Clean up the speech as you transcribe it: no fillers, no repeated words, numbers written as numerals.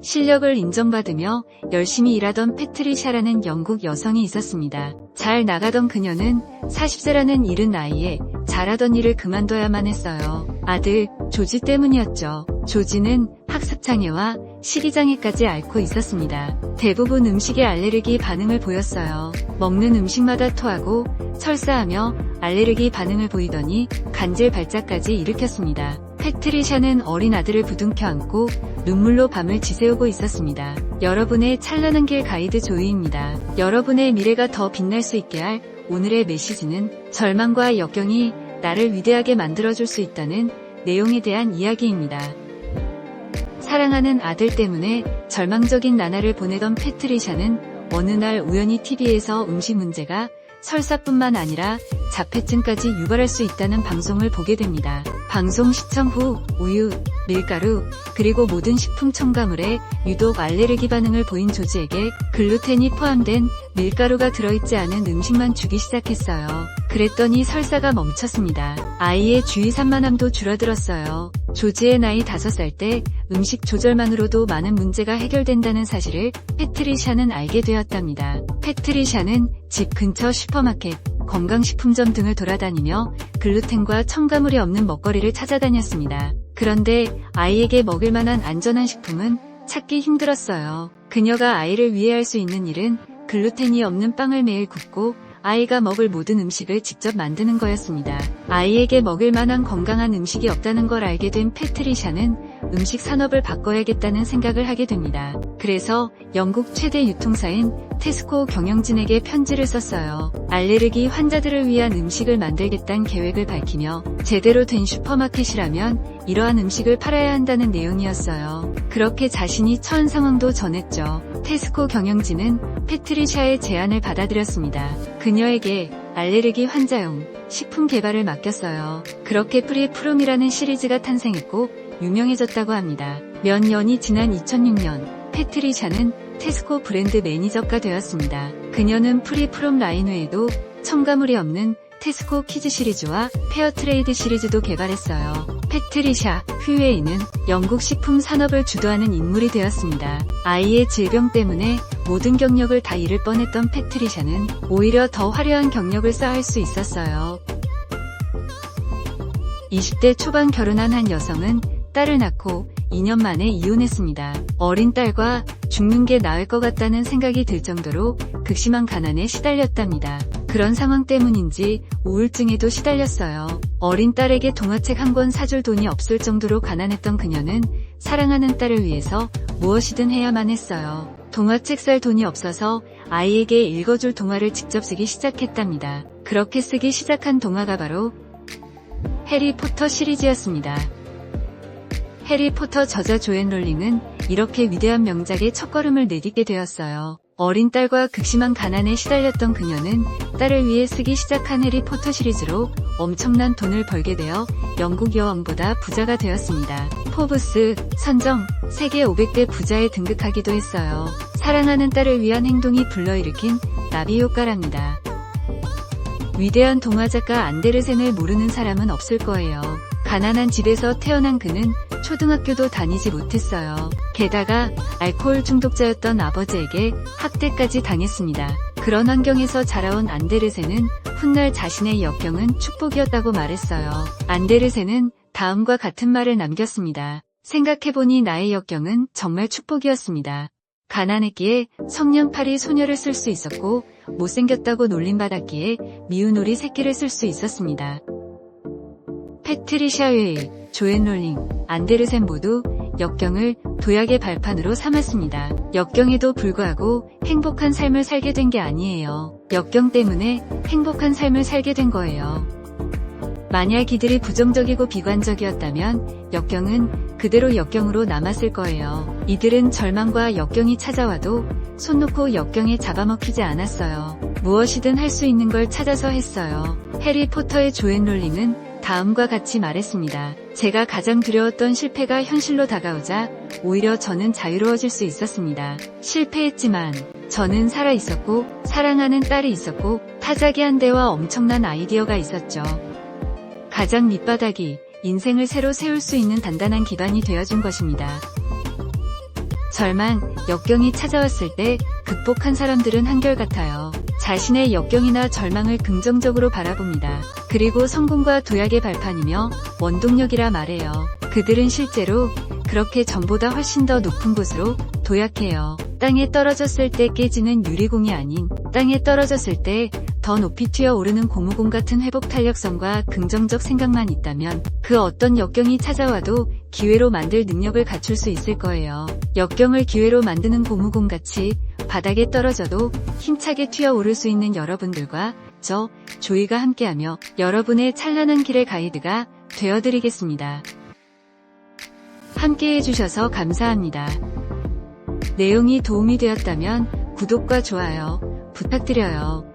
실력을 인정받으며 열심히 일하던 패트리샤라는 영국 여성이 있었습니다. 잘 나가던 그녀는 40세라는 이른 나이에 잘하던 일을 그만둬야만 했어요. 아들 조지 때문이었죠. 조지는 학습장애와 식이장애까지 앓고 있었습니다. 대부분 음식에 알레르기 반응을 보였어요. 먹는 음식마다 토하고 설사하며 알레르기 반응을 보이더니 간질 발작까지 일으켰습니다. 패트리샤는 어린 아들을 부둥켜 안고 눈물로 밤을 지새우고 있었습니다. 여러분의 찬란한 길 가이드 조이입니다. 여러분의 미래가 더 빛날 수 있게 할 오늘의 메시지는 절망과 역경이 나를 위대하게 만들어줄 수 있다는 내용에 대한 이야기입니다. 사랑하는 아들 때문에 절망적인 나날을 보내던 패트리샤는 어느 날 우연히 TV에서 음식 문제가 설사뿐만 아니라 자폐증까지 유발할 수 있다는 방송을 보게 됩니다. 방송 시청 후 우유, 밀가루, 그리고 모든 식품 첨가물에 유독 알레르기 반응을 보인 조지에게 글루텐이 포함된 밀가루가 들어있지 않은 음식만 주기 시작했어요. 그랬더니 설사가 멈췄습니다. 아이의 주의 산만함도 줄어들었어요. 조지의 나이 5살 때 음식 조절만으로도 많은 문제가 해결된다는 사실을 패트리샤는 알게 되었답니다. 패트리샤는 집 근처 슈퍼마켓, 건강식품점 등을 돌아다니며 글루텐과 첨가물이 없는 먹거리를 찾아다녔습니다. 그런데 아이에게 먹을 만한 안전한 식품은 찾기 힘들었어요. 그녀가 아이를 위해 할 수 있는 일은 글루텐이 없는 빵을 매일 굽고 아이가 먹을 모든 음식을 직접 만드는 거였습니다. 아이에게 먹을 만한 건강한 음식이 없다는 걸 알게 된 패트리샤는 음식 산업을 바꿔야겠다는 생각을 하게 됩니다. 그래서 영국 최대 유통사인 테스코 경영진에게 편지를 썼어요. 알레르기 환자들을 위한 음식을 만들겠다는 계획을 밝히며 제대로 된 슈퍼마켓이라면 이러한 음식을 팔아야 한다는 내용이었어요. 그렇게 자신이 처한 상황도 전했죠. 테스코 경영진은 패트리샤의 제안을 받아들였습니다. 그녀에게 알레르기 환자용 식품 개발을 맡겼어요. 그렇게 프리프롬이라는 시리즈가 탄생했고 유명해졌다고 합니다. 몇 년이 지난 2006년 패트리샤는 테스코 브랜드 매니저가 되었습니다. 그녀는 프리프롬 라인 외에도 첨가물이 없는 테스코 키즈 시리즈와 페어트레이드 시리즈도 개발했어요. 패트리샤 휴웨이는 영국 식품 산업을 주도하는 인물이 되었습니다. 아이의 질병 때문에 모든 경력을 다 잃을 뻔했던 패트리샤는 오히려 더 화려한 경력을 쌓을 수 있었어요. 20대 초반 결혼한 한 여성은 딸을 낳고 2년 만에 이혼했습니다. 어린 딸과 죽는 게 나을 것 같다는 생각이 들 정도로 극심한 가난에 시달렸답니다. 그런 상황 때문인지 우울증에도 시달렸어요. 어린 딸에게 동화책 한 권 사줄 돈이 없을 정도로 가난했던 그녀는 사랑하는 딸을 위해서 무엇이든 해야만 했어요. 동화책 살 돈이 없어서 아이에게 읽어줄 동화를 직접 쓰기 시작했답니다. 그렇게 쓰기 시작한 동화가 바로 해리포터 시리즈였습니다. 해리포터 저자 조앤 롤링은 이렇게 위대한 명작의 첫걸음을 내딛게 되었어요. 어린 딸과 극심한 가난에 시달렸던 그녀는 딸을 위해 쓰기 시작한 해리포터 시리즈로 엄청난 돈을 벌게 되어 영국 여왕보다 부자가 되었습니다. 포브스 선정 세계 500대 부자에 등극하기도 했어요. 사랑하는 딸을 위한 행동이 불러일으킨 나비 효과랍니다. 위대한 동화작가 안데르센을 모르는 사람은 없을 거예요. 가난한 집에서 태어난 그는 초등학교도 다니지 못했어요. 게다가 알코올 중독자였던 아버지에게 학대까지 당했습니다. 그런 환경에서 자라온 안데르센은 훗날 자신의 역경은 축복이었다고 말했어요. 안데르센은 다음과 같은 말을 남겼습니다. 생각해보니 나의 역경은 정말 축복이었습니다. 가난했기에 성냥팔이 소녀를 쓸 수 있었고 못생겼다고 놀림받았기에 미운 오리 새끼를 쓸 수 있었습니다. 패트리샤 웨일, 조앤 롤링, 안데르센 모두 역경을 도약의 발판으로 삼았습니다. 역경에도 불구하고 행복한 삶을 살게 된 게 아니에요. 역경 때문에 행복한 삶을 살게 된 거예요. 만약 이들이 부정적이고 비관적이었다면 역경은 그대로 역경으로 남았을 거예요. 이들은 절망과 역경이 찾아와도 손 놓고 역경에 잡아먹히지 않았어요. 무엇이든 할 수 있는 걸 찾아서 했어요. 해리포터의 조앤 롤링은 다음과 같이 말했습니다. 제가 가장 두려웠던 실패가 현실로 다가오자 오히려 저는 자유로워질 수 있었습니다. 실패했지만 저는 살아있었고 사랑하는 딸이 있었고 타자기 한 대와 엄청난 아이디어가 있었죠. 가장 밑바닥이 인생을 새로 세울 수 있는 단단한 기반이 되어준 것입니다. 절망, 역경이 찾아왔을 때 극복한 사람들은 한결같아요. 자신의 역경이나 절망을 긍정적으로 바라봅니다. 그리고 성공과 도약의 발판이며 원동력이라 말해요. 그들은 실제로 그렇게 전보다 훨씬 더 높은 곳으로 도약해요. 땅에 떨어졌을 때 깨지는 유리공이 아닌 땅에 떨어졌을 때 더 높이 튀어오르는 고무공 같은 회복 탄력성과 긍정적 생각만 있다면 그 어떤 역경이 찾아와도 기회로 만들 능력을 갖출 수 있을 거예요. 역경을 기회로 만드는 고무공같이 바닥에 떨어져도 힘차게 튀어오를 수 있는 여러분들과 저 조이가 함께하며 여러분의 찬란한 길의 가이드가 되어드리겠습니다. 함께 해주셔서 감사합니다. 내용이 도움이 되었다면 구독과 좋아요 부탁드려요.